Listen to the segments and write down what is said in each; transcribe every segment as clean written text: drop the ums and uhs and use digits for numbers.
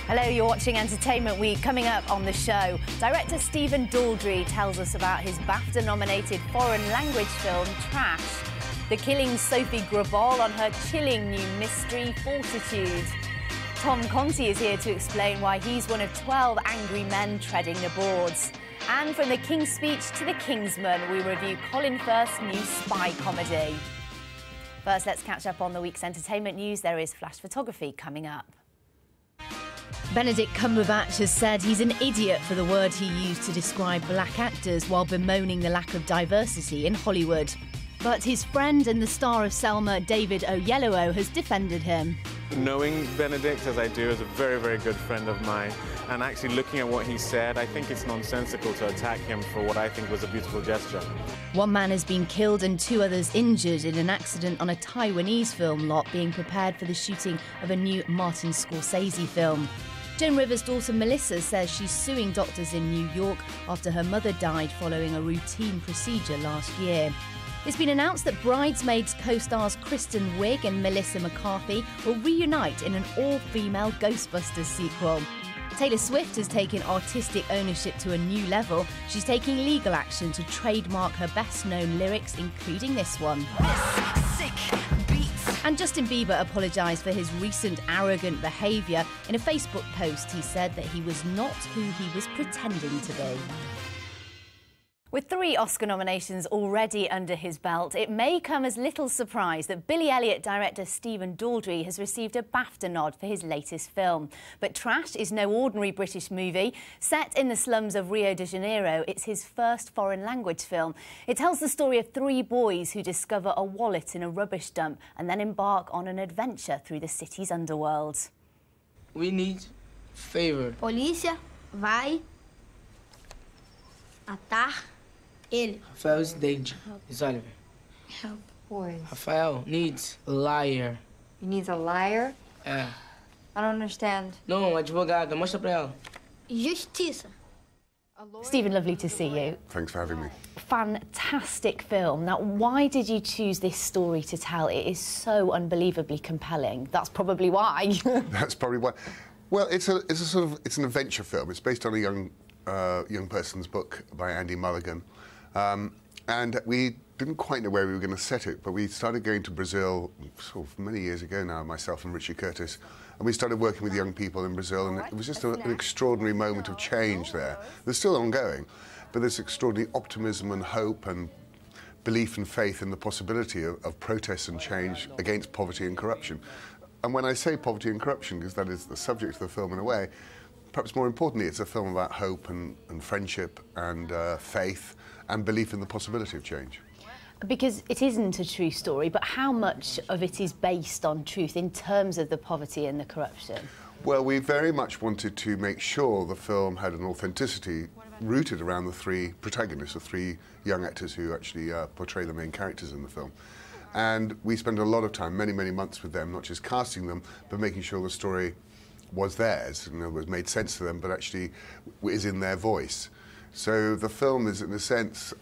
Hello, you're watching Entertainment Week. Coming up on the show, director Stephen Daldry tells us about his BAFTA-nominated foreign language film, Trash. The Killing's Sofie Grabol on her chilling new mystery, Fortitude. Tom Conti is here to explain why he's one of 12 angry men treading the boards. And from the King's Speech to the Kingsman, we review Colin Firth's new spy comedy. First, let's catch up on the week's entertainment news. There is flash photography coming up. Benedict Cumberbatch has said he's an idiot for the word he used to describe black actors while bemoaning the lack of diversity in Hollywood. But his friend and the star of Selma, David Oyelowo, has defended him. Knowing Benedict as I do as a very, very good friend of mine, and actually looking at what he said, I think it's nonsensical to attack him for what I think was a beautiful gesture. One man has been killed and 2 others injured in an accident on a Taiwanese film lot being prepared for the shooting of a new Martin Scorsese film. Joan Rivers' daughter Melissa says she's suing doctors in New York after her mother died following a routine procedure last year. It's been announced that Bridesmaids co-stars Kristen Wiig and Melissa McCarthy will reunite in an all-female Ghostbusters sequel. Taylor Swift has taken artistic ownership to a new level. She's taking legal action to trademark her best-known lyrics, including this one. And Justin Bieber apologised for his recent arrogant behaviour. In a Facebook post, he said that he was not who he was pretending to be. With 3 Oscar nominations already under his belt, it may come as little surprise that Billy Elliot director Stephen Daldry has received a BAFTA nod for his latest film. But Trash is no ordinary British movie. Set in the slums of Rio de Janeiro, it's his first foreign language film. It tells the story of 3 boys who discover a wallet in a rubbish dump and then embark on an adventure through the city's underworld. We need favor. Polícia vai atar ele. Rafael is danger. It's Oliver. Help. Boys. Rafael needs a liar. He needs a liar? É. I don't understand. No, advogada. Mostra pra ela. Justiça. Stephen, lovely to see you. Thanks for having me. Fantastic film. Now, why did you choose this story to tell? It is so unbelievably compelling. That's probably why. That's probably why. Well, it's an adventure film. It's based on a young person's book by Andy Mulligan. And we didn't quite know where we were going to set it, but we started going to Brazil sort of many years ago now, myself and Richie Curtis, and we started working with young people in Brazil, and it was just an extraordinary moment of change there. They're still ongoing, but there's extraordinary optimism and hope and belief and faith in the possibility of protest and change against poverty and corruption. And when I say poverty and corruption, because that is the subject of the film in a way, perhaps more importantly, it's a film about hope and friendship and faith and belief in the possibility of change. Because it isn't a true story, but how much of it is based on truth in terms of the poverty and the corruption? Well, we very much wanted to make sure the film had an authenticity rooted around the 3 protagonists, the 3 young actors who actually portray the main characters in the film. And we spent a lot of time, many, many months with them, not just casting them, but making sure the story was theirs, in other words, made sense to them, but actually is in their voice. So the film is, in a sense,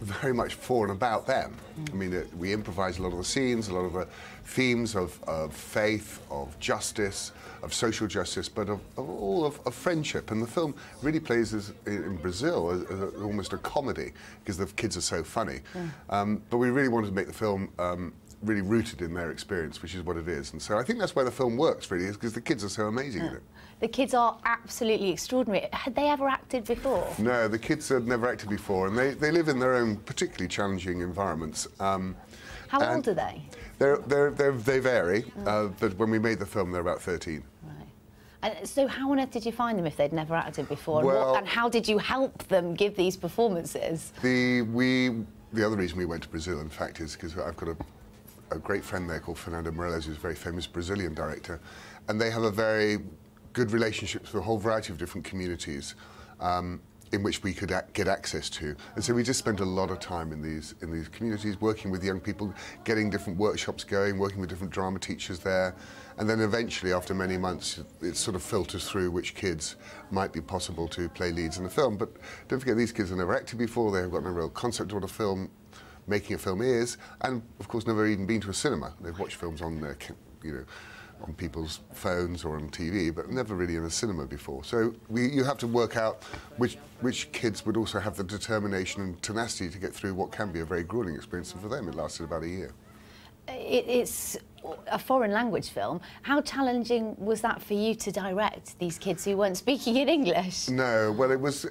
very much for and about them. I mean, we improvise a lot of the scenes, a lot of the themes of faith, of justice, of social justice, but of friendship. And the film really plays in Brazil as almost a comedy, because the kids are so funny. But we really wanted to make the film really rooted in their experience, which is what it is. And so I think that's why the film works, really, is because the kids are so amazing in it. The kids are absolutely extraordinary. Had they ever acted before? No, the kids had never acted before, and they live in their own particularly challenging environments. How old are they? They vary, but when we made the film, they're about 13. Right. And so how on earth did you find them if they'd never acted before? Well, and how did you help them give these performances? The other reason we went to Brazil, in fact, is because I've got a great friend there called Fernando Morelos, who's a very famous Brazilian director, and they have a very good relationship with a whole variety of different communities in which we could get access to. And so we just spent a lot of time in these communities, working with young people, getting different workshops going, working with different drama teachers there, and then eventually, after many months, it sort of filters through which kids might be possible to play leads in the film. But don't forget, these kids have never acted before, they've got no real concept of what making a film is, and of course never even been to a cinema. They've watched films on their, on people's phones or on TV, but never really in a cinema before. So you have to work out which kids would also have the determination and tenacity to get through what can be a very grueling experience, and for them it lasted about a year. It's a foreign language film. How challenging was that for you to direct these kids who weren't speaking in English? No, well, it was...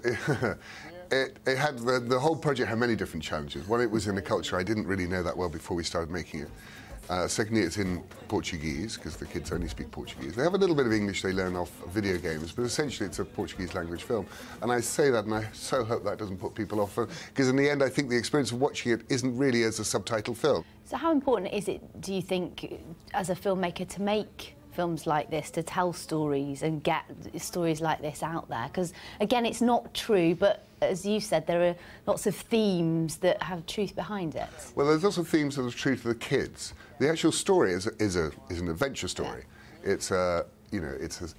It had the whole project had many different challenges. One, it was in a culture I didn't really know that well before we started making it. Secondly, it's in Portuguese, because the kids only speak Portuguese. They have a little bit of English they learn off video games, but essentially it's a Portuguese language film. And I say that, and I so hope that doesn't put people off, because in the end I think the experience of watching it isn't really as a subtitle film. So how important is it, do you think, as a filmmaker, to make films like this, to tell stories and get stories like this out there? Because, again, it's not true, but as you said, there are lots of themes that have truth behind it. Well, there's lots of themes that are true to the kids. The actual story is an adventure story. Yeah. It's a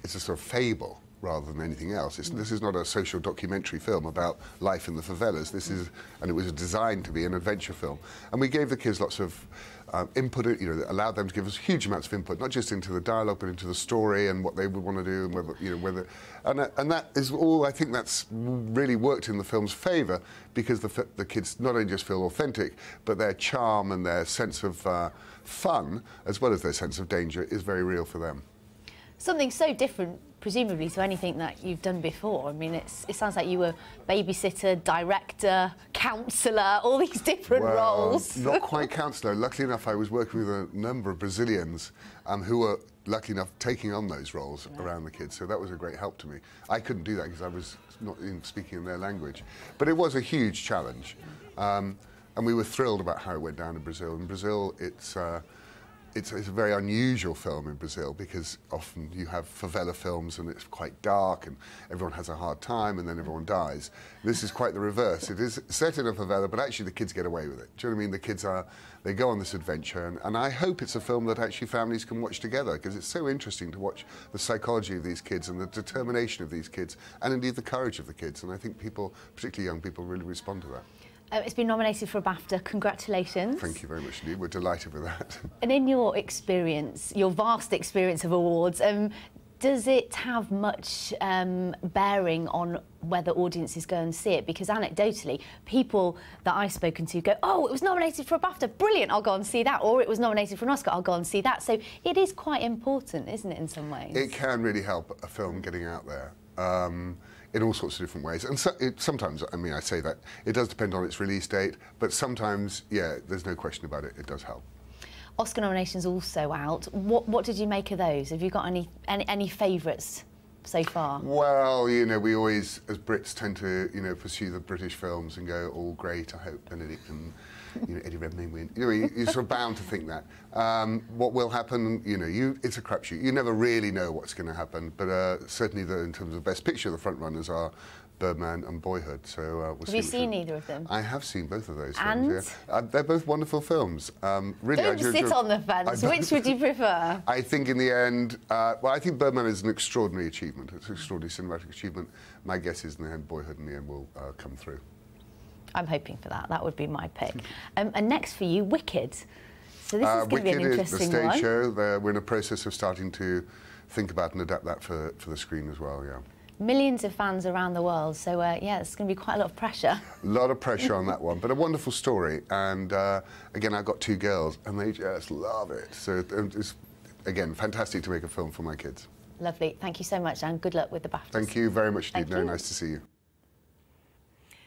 sort of fable rather than anything else. This is not a social documentary film about life in the favelas. And it was designed to be an adventure film. And we gave the kids lots of input, allowed them to give us huge amounts of input, not just into the dialogue, but into the story and what they would want to do, and and that is all. I think that's really worked in the film's favour, because the kids not only just feel authentic, but their charm and their sense of fun, as well as their sense of danger, is very real for them. Something so different, presumably, to anything that you've done before. I mean, it sounds like you were babysitter, director, counsellor, all these different roles. Not quite counsellor. Luckily enough, I was working with a number of Brazilians who were, lucky enough, taking on those roles around the kids, so that was a great help to me. I couldn't do that because I was not even speaking in their language. But it was a huge challenge, and we were thrilled about how it went down in Brazil. In Brazil, it's a very unusual film in Brazil, because often you have favela films and it's quite dark and everyone has a hard time and then everyone dies. This is quite the reverse. It is set in a favela, but actually the kids get away with it. Do you know what I mean? The kids they go on this adventure, and I hope it's a film that actually families can watch together, because it's so interesting to watch the psychology of these kids and the determination of these kids, and indeed the courage of the kids. And I think people, particularly young people, really respond to that. It's been nominated for a BAFTA. Congratulations. Thank you very much indeed. We're delighted with that. And in your experience, your vast experience of awards, does it have much bearing on whether audiences go and see it? Because anecdotally, people that I've spoken to go, oh, it was nominated for a BAFTA, brilliant, I'll go and see that. Or it was nominated for an Oscar, I'll go and see that. So it is quite important, isn't it, in some ways? It can really help a film getting out there. In all sorts of different ways. And sometimes, I mean, I say that, it does depend on its release date, but sometimes, yeah, there's no question about it, it does help. Oscar nominations also out. What did you make of those? Have you got any favourites so far? Well, we always, as Brits, tend to, pursue the British films and go, oh, great, I hope Benedict and Eddie Redmayne win. You're sort of bound to think that. What will happen, it's a crapshoot. You never really know what's going to happen, but certainly in terms of Best Picture, the front runners are Birdman and Boyhood. So we'll see. Have you seen either of them? I have seen both of those films. Yeah. They're both wonderful films. Really, don't sit on the fence. Which would you prefer? I think in the end, well, I think Birdman is an extraordinary achievement. It's an extraordinary cinematic achievement. My guess is in the end, Boyhood in the end will come through. I'm hoping for that. That would be my pick. And next for you, Wicked. So this is going to be an interesting one. Wicked is the stage show. We're in a process of starting to think about and adapt that for the screen as well, yeah. Millions of fans around the world, so yeah, it's going to be quite a lot of pressure. A lot of pressure on that one, but a wonderful story. And again, I've got 2 girls, and they just love it. So it's, again, fantastic to make a film for my kids. Lovely. Thank you so much, and good luck with the BAFTAs. Thank you very much indeed. Very nice to see you.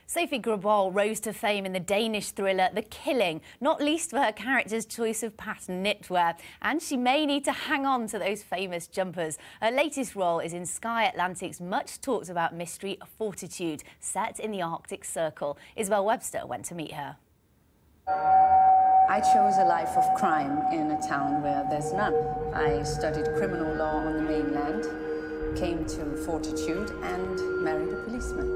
Sofie Grabol rose to fame in the Danish thriller The Killing, not least for her character's choice of pattern knitwear. And she may need to hang on to those famous jumpers. Her latest role is in Sky Atlantic's much-talked-about mystery Fortitude, set in the Arctic Circle. Isabel Webster went to meet her. I chose a life of crime in a town where there's none. I studied criminal law on the mainland, came to Fortitude and married a policeman.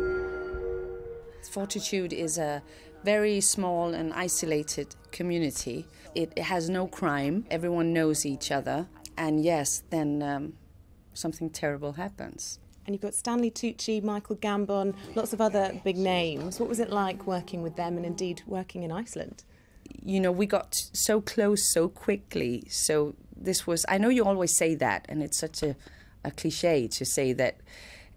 Fortitude is a very small and isolated community. It has no crime, everyone knows each other, and yes, then something terrible happens. And you've got Stanley Tucci, Michael Gambon, lots of other big names. What was it like working with them and indeed working in Iceland? We got so close so quickly, so this was, I know you always say that, and it's such a cliche to say that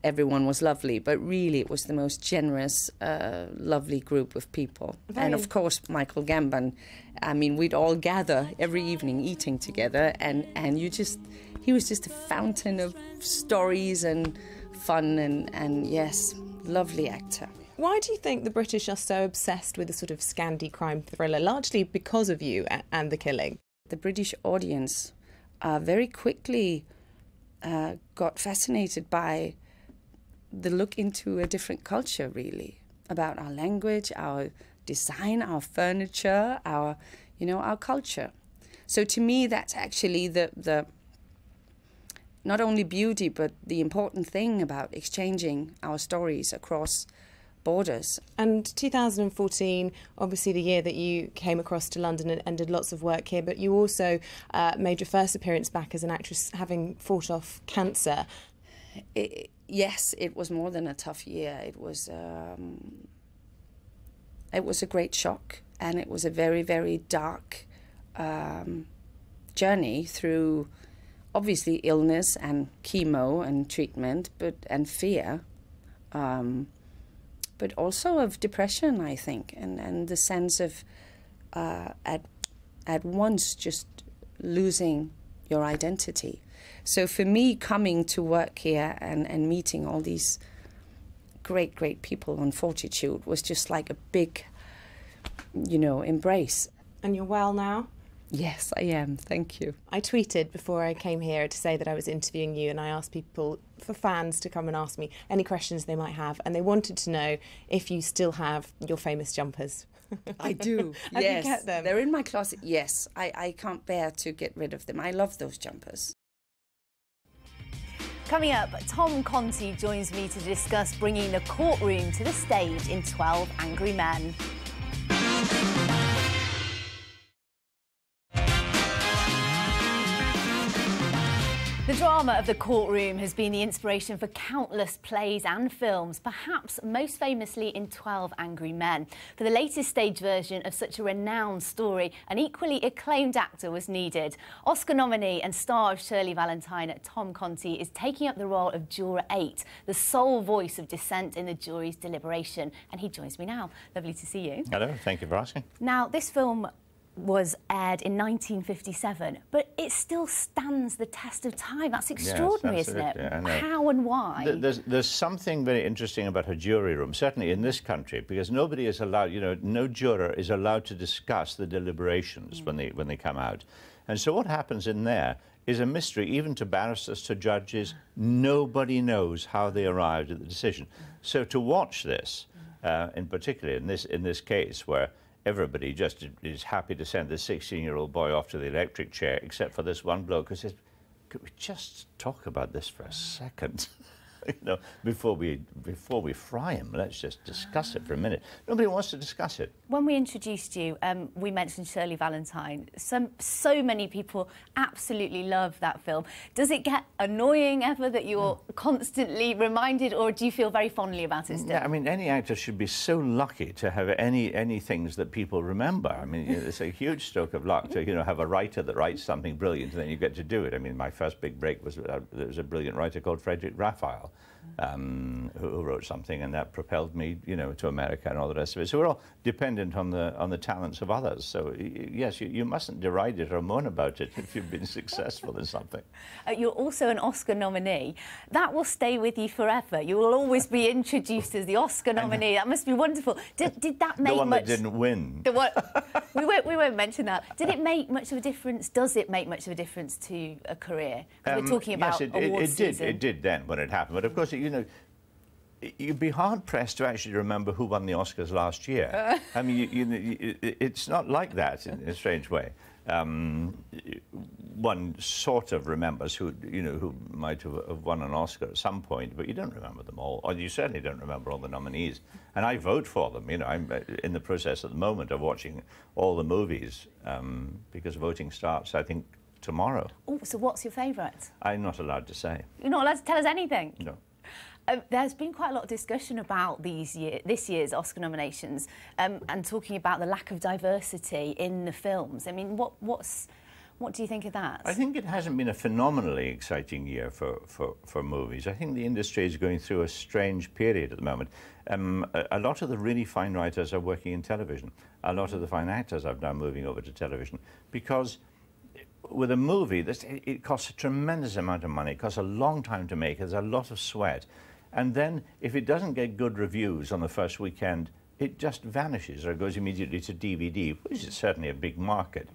everyone was lovely, but really it was the most generous, lovely group of people. And of course, Michael Gambon, I mean, we'd all gather every evening eating together, and he was just a fountain of stories and fun, and yes, lovely actor. Why do you think the British are so obsessed with a sort of Scandi crime thriller, largely because of you and The Killing? The British audience very quickly got fascinated by the look into a different culture, really, about our language, our design, our furniture, our culture. So to me, that's actually the not only beauty, but the important thing about exchanging our stories across borders. And 2014, obviously the year that you came across to London and did lots of work here, but you also made your first appearance back as an actress, having fought off cancer. Yes, it was more than a tough year. It was a great shock, and it was a very, very dark journey through, obviously, illness and chemo and treatment, and fear, but also of depression, I think, and the sense of at once just losing your identity. So for me, coming to work here and meeting all these great, great people on Fortitude was just like a big, embrace. And you're well now? Yes, I am. Thank you. I tweeted before I came here to say that I was interviewing you, and I asked people, for fans, to come and ask me any questions they might have, and they wanted to know if you still have your famous jumpers. I do, Have yes. you kept them? They're in my closet, yes. I can't bear to get rid of them. I love those jumpers. Coming up, Tom Conti joins me to discuss bringing the courtroom to the stage in 12 Angry Men. The drama of the courtroom has been the inspiration for countless plays and films, perhaps most famously in 12 Angry Men. For the latest stage version of such a renowned story, an equally acclaimed actor was needed. Oscar nominee and star of Shirley Valentine, Tom Conti, is taking up the role of Juror 8, the sole voice of dissent in the jury's deliberation. And he joins me now. Lovely to see you. Hello, thank you for asking. Now, this film was aired in 1957, but it still stands the test of time. That's extraordinary, yes, isn't it? I know. How and why? There's something very interesting about her jury room, certainly in this country, because nobody is allowed, no juror is allowed to discuss the deliberations when they come out. And so what happens in there is a mystery, even to barristers, to judges. Nobody knows how they arrived at the decision. So to watch this, in particular in this case, where everybody just is happy to send this 16-year-old boy off to the electric chair, except for this one bloke who says, could we just talk about this for a second? Before we fry him, let's just discuss it for a minute. Nobody wants to discuss it. When we introduced you, we mentioned Shirley Valentine. So many people absolutely love that film. Does it get annoying ever that you're constantly reminded, or do you feel very fondly about it still? Yeah, I mean, any actor should be so lucky to have any things that people remember. I mean, it's a huge stroke of luck to have a writer that writes something brilliant and then you get to do it. I mean, my first big break was there was a brilliant writer called Frederick Raphael, who wrote something, and that propelled me, to America and all the rest of it. So we're all dependent on the talents of others. So yes, you mustn't deride it or moan about it if you've been successful in something. You're also an Oscar nominee. That will stay with you forever. You will always be introduced as the Oscar nominee. That must be wonderful. Did that make the one much... that didn't win. The one... we won't mention that. Did it make much of a difference? Does it make much of a difference to a career? We're talking about awards season. It did then when it happened. But of course, you'd be hard-pressed to actually remember who won the Oscars last year. I mean, it's not like that in a strange way. One sort of remembers who might have won an Oscar at some point, but you don't remember them all, or you certainly don't remember all the nominees. And I vote for them. I'm in the process at the moment of watching all the movies because voting starts, I think, tomorrow. Oh, so what's your favourite? I'm not allowed to say. You're not allowed to tell us anything? No. There's been quite a lot of discussion about this year's Oscar nominations and talking about the lack of diversity in the films. I mean, what's What do you think of that? I think it hasn't been a phenomenally exciting year for movies. I think the industry is going through a strange period at the moment. A lot of the really fine writers are working in television. A lot of the fine actors are now moving over to television because with a movie, it costs a tremendous amount of money. It costs a long time to make. There's a lot of sweat. And then if it doesn't get good reviews on the first weekend, it just vanishes or goes immediately to DVD, which is certainly a big market.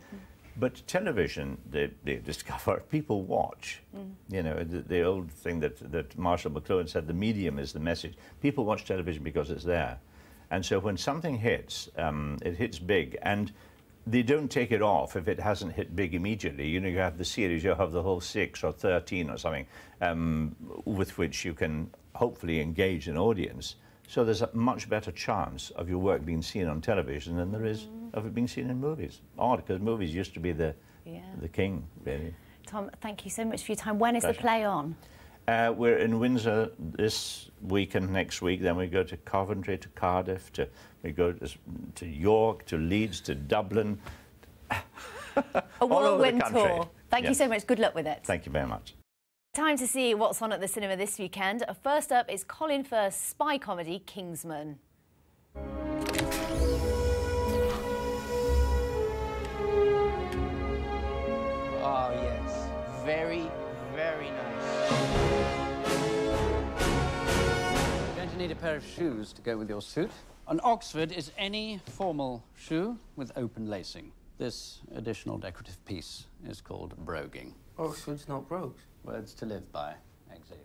But television, they discover, people watch. You know, the old thing that Marshall McLuhan said, the medium is the message. People watch television because it's there. And so when something hits, it hits big. And they don't take it off if it hasn't hit big immediately. You know, you have the series, you have the whole 6 or 13 or something, with which you can hopefully engage an audience. So there's a much better chance of your work being seen on television than there is of it being seen in movies. Odd, because movies used to be the king, really. Tom, thank you so much for your time. When is the play on? We're in Windsor this week and next week. Then we go to Coventry, to Cardiff, we go to York, to Leeds, to Dublin. A whirlwind tour. Thank you so much. Good luck with it. Thank you very much. Time to see what's on at the cinema this weekend. First up is Colin Firth's spy comedy, Kingsman. Oh, yes. Very, very nice. You're going to need a pair of shoes to go with your suit. An Oxford is any formal shoe with open lacing. This additional decorative piece is called broguing. Oxford's not brogues. Words to live by. Exit.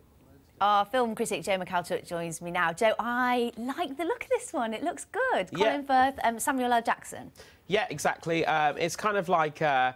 Our film critic Joe McAltuch joins me now. Joe, I like the look of this one. It looks good. Colin Firth, Samuel L. Jackson. Yeah, exactly. It's kind of like a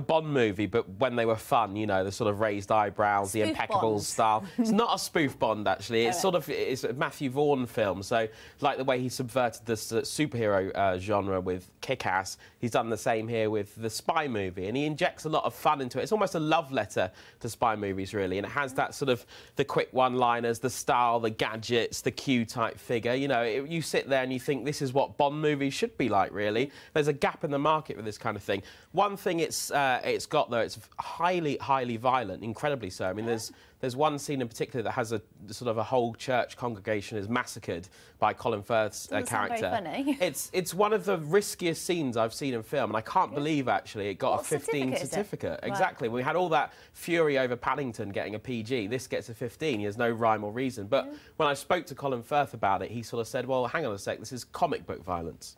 Bond movie, but when they were fun, you know, the sort of raised eyebrows, the impeccable style. It's not a spoof Bond, actually. It's it's a Matthew Vaughn film. So, like the way he subverted this superhero genre with Kick-Ass, he's done the same here with the spy movie, and he injects a lot of fun into it. It's almost a love letter to spy movies, really, and it has that sort of the quick one-liners, the style, the gadgets, the Q-type figure. You know, you sit there and you think this is what Bond movies should be like, really. There's a gap in the market with this kind of thing. One thing it's got, though, it's highly, highly violent, incredibly so. I mean, there's one scene in particular that has a sort of a whole church congregation is massacred by Colin Firth's character. Very funny. It's one of the riskiest scenes I've seen in film, and I can't believe, actually, it got a 15 certificate. Exactly. Right. We had all that fury over Paddington getting a PG. This gets a 15. There's no rhyme or reason. But when I spoke to Colin Firth about it, he sort of said, well, hang on a sec, this is comic book violence.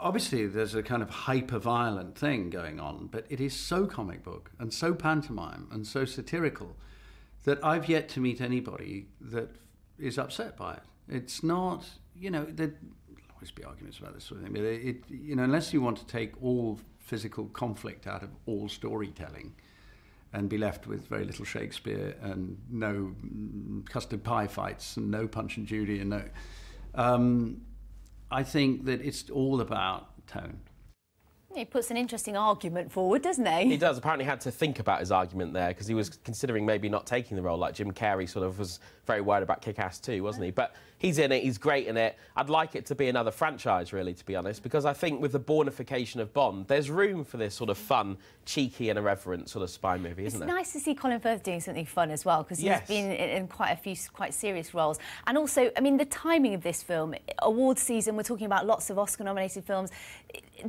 Obviously, there's a kind of hyper-violent thing going on, but it is so comic book and so pantomime and so satirical that I've yet to meet anybody that is upset by it. It's not, you know, there'll always be arguments about this sort of thing, but you know, unless you want to take all physical conflict out of all storytelling and be left with very little Shakespeare and no custard pie fights and no Punch and Judy and no... I think that it's all about tone. He puts an interesting argument forward, doesn't he? He does. Apparently had to think about his argument there because he was considering maybe not taking the role, like Jim Carrey sort of was very worried about Kick-Ass too, wasn't he? But he's in it, he's great in it. I'd like it to be another franchise, really, to be honest, because I think with the Bornification of Bond, there's room for this sort of fun, cheeky and irreverent sort of spy movie, isn't there? It's nice to see Colin Firth doing something fun as well, because he's been in quite a few quite serious roles. And also, I mean, the timing of this film, awards season, we're talking about lots of Oscar-nominated films.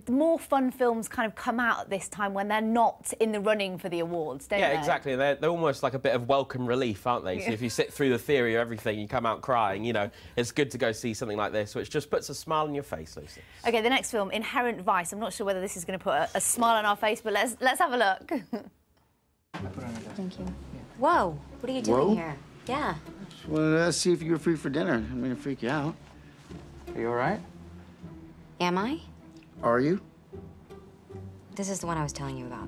More fun films kind of come out at this time when they're not in the running for the awards, don't they? Yeah, exactly. They're almost like a bit of welcome relief, aren't they? So if you sit through the theory of everything, you come out crying, you know, it's good to go see something like this, which just puts a smile on your face, Lucy. OK, the next film, Inherent Vice. I'm not sure whether this is going to put a smile on our face, but let's have a look. Thank you. Whoa, what are you doing here? Yeah. Just wanted to see if you were free for dinner. I'm going to freak you out. Are you all right? Am I? Are you? This is the one I was telling you about.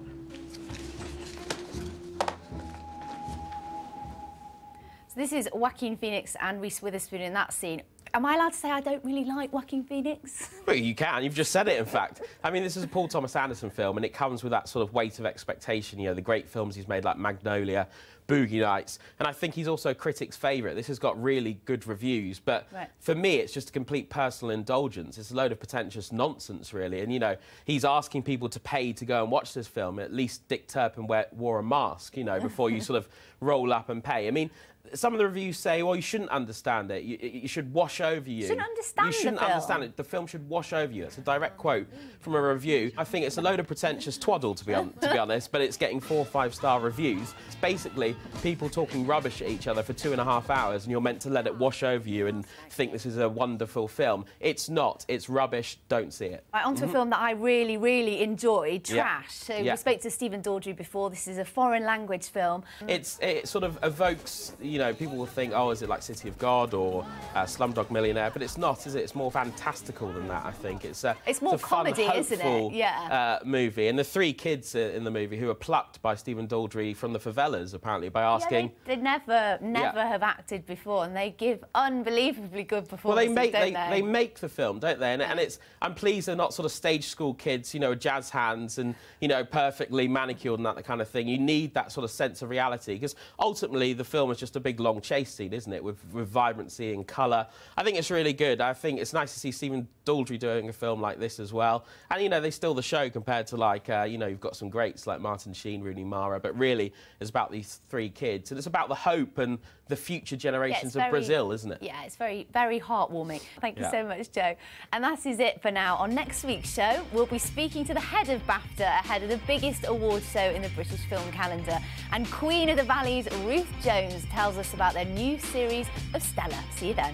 So this is Joaquin Phoenix and Reese Witherspoon in that scene. am I allowed to say I don't really like Joaquin Phoenix? Well, you can. You've just said it, in fact. I mean, this is a Paul Thomas Anderson film, and it comes with that sort of weight of expectation, you know, the great films he's made like Magnolia, Boogie Nights, and I think he's also a critic's favourite. This has got really good reviews, but for me, it's just a complete personal indulgence. It's a load of pretentious nonsense, really, and, you know, he's asking people to pay to go and watch this film. At least Dick Turpin wore a mask, you know, before you sort of roll up and pay. I mean, some of the reviews say, well, you shouldn't understand it. You should wash over you. You shouldn't understand You shouldn't the film. understand it. The film should wash over you. It's a direct quote from a review. I think it's a load of pretentious twaddle, to be honest, but it's getting 4 or 5-star reviews. It's basically people talking rubbish at each other for 2.5 hours, and you're meant to let it wash over you and think this is a wonderful film. It's not. It's rubbish. Don't see it. Right, on to a film that I really, really enjoyed, Trash. So Yeah. we spoke to Stephen Daldry before. This is a foreign language film. It sort of evokes, you know, people will think, oh, is it like City of God or Slumdog Millionaire? But it's not, is it? It's more fantastical than that, I think. It's more a fun, comedy, isn't it? hopeful, Yeah. movie. And the 3 kids in the movie who are plucked by Stephen Daldry from the favelas, apparently, by asking... Yeah, they never have acted before, and they give unbelievably good performances, Well, they make the film, don't they? And it's, I'm pleased they're not sort of stage school kids, you know, with jazz hands and, you know, perfectly manicured and that kind of thing. You need that sort of sense of reality, because ultimately the film is just a big long chase scene, isn't it, with vibrancy and colour. I think it's really good. I think it's nice to see Stephen Daldry doing a film like this as well. And, you know, they steal the show compared to, like, you know, you've got some greats like Martin Sheen, Rooney Mara, but really it's about these 3 kids. And it's about the hope and the future generations of Brazil, isn't it? Yeah, it's very, very heartwarming. Thank you so much, Joe. And that is it for now. On next week's show, we'll be speaking to the head of BAFTA ahead of the biggest award show in the British film calendar. And Queen of the Valley's Ruth Jones tells us about their new series of Stella. See you then.